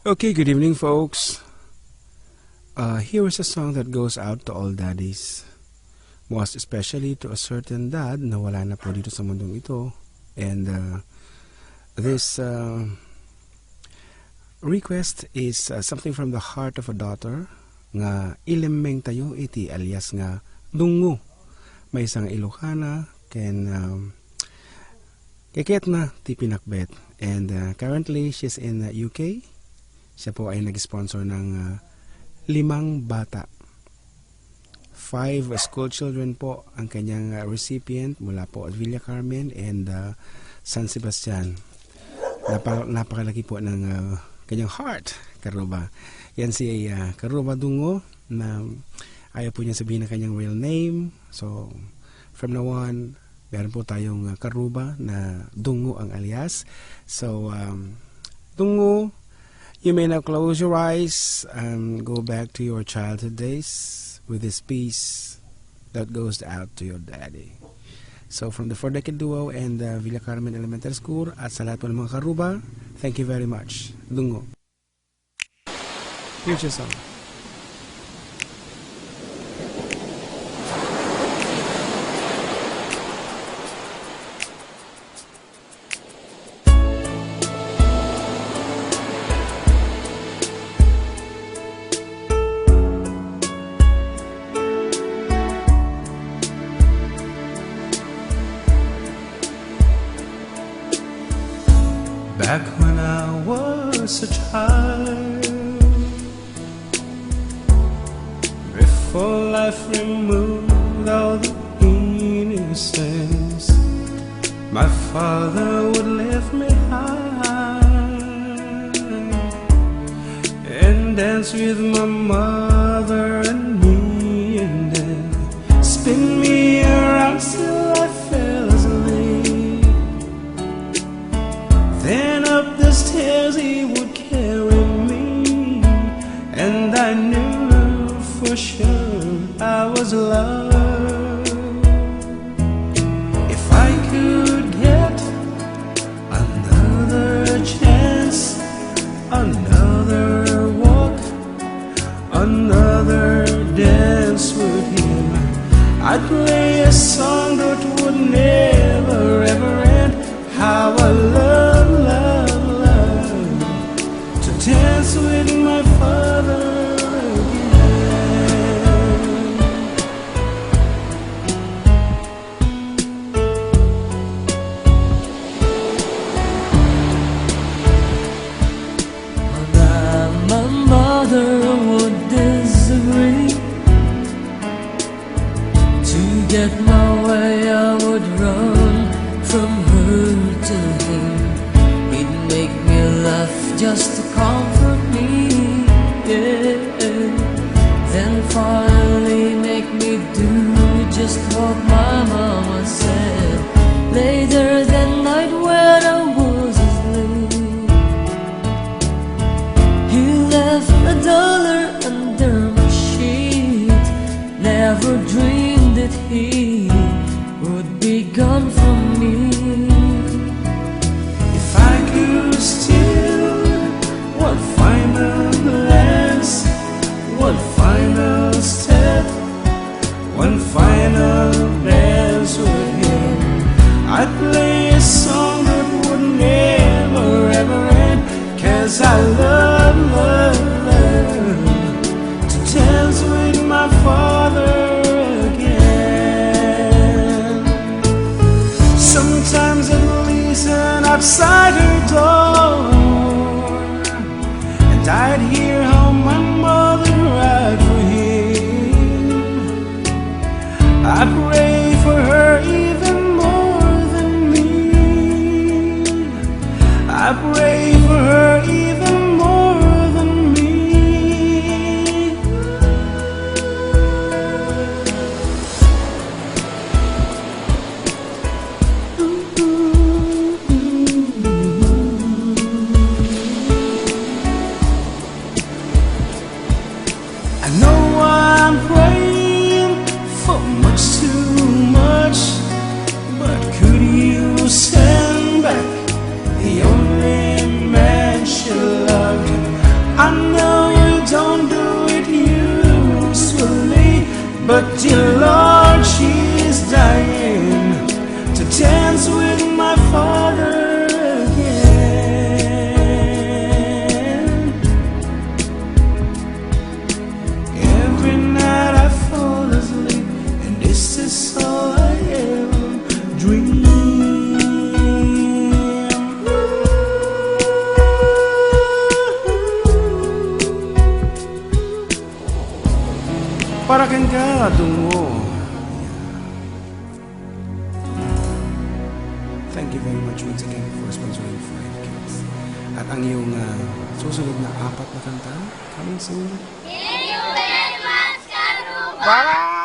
Okay, good evening, folks. Here is a song that goes out to all daddies. Most especially to a certain dad na wala na po dito sa mundong ito. And this request is something from the heart of a daughter nga ilimeng tayo iti alias nga dungo. May isang ilocana ken keket na ti pinakbet. And currently she's in UK. Siya po ay nag-sponsor ng 5 bata. 5 school children po ang kanyang recipient mula po at Villa Carmen and San Sebastian. Napakalaki po ng kanyang heart, Karuba. Yan si Karuba Dungo na ayaw po niya sabihin ng kanyang real name. So, from now on, meron po tayong Karuba na Dungo ang alias. So, Dungo, you may now close your eyes and go back to your childhood days with this piece that goes out to your daddy. So from the 4-decade duo and Villa Carmen Elementary School at sa lahat po ng mga Karuba, thank you very much. Dungo. Here's your song. Back when I was a child, before life removed all the innocence, my father would lift me high and dance with my mother and me, and then spin me around till I fell asleep. Then up the stairs he would carry me, and I knew for sure I was loved. If I could get another chance, another walk, another dance with him, I'd play a song that would never ever end. How I love to dance with my father again. Although my mother would disagree, to get my way I would run from her to him. He'd make me laugh just to comfort me, yeah. Then finally make me do just what my mama said. Later that night when I was asleep, he left $1 under my sheet. Never dreamed that he would be gone from me. If I could steal one final glance, one final step, one final dance with him, I'd play a song that would never ever end. 'Cause I love to dance with my father again. Sometimes I'd listen outside her door, and I'd hear how my mother cried for him. I pray for her even more than me. I pray for her even more than me. know you don't do it usually, but dear Lord, she's dying to dance with my father again. Every night I fall asleep, and this is all I ever dream. Para kang katungo. Thank you very much once again for sponsoring 5 Kids. At ang iyong susunod na 4 na kanta, coming soon. Thank you very much, Karuba! Bye!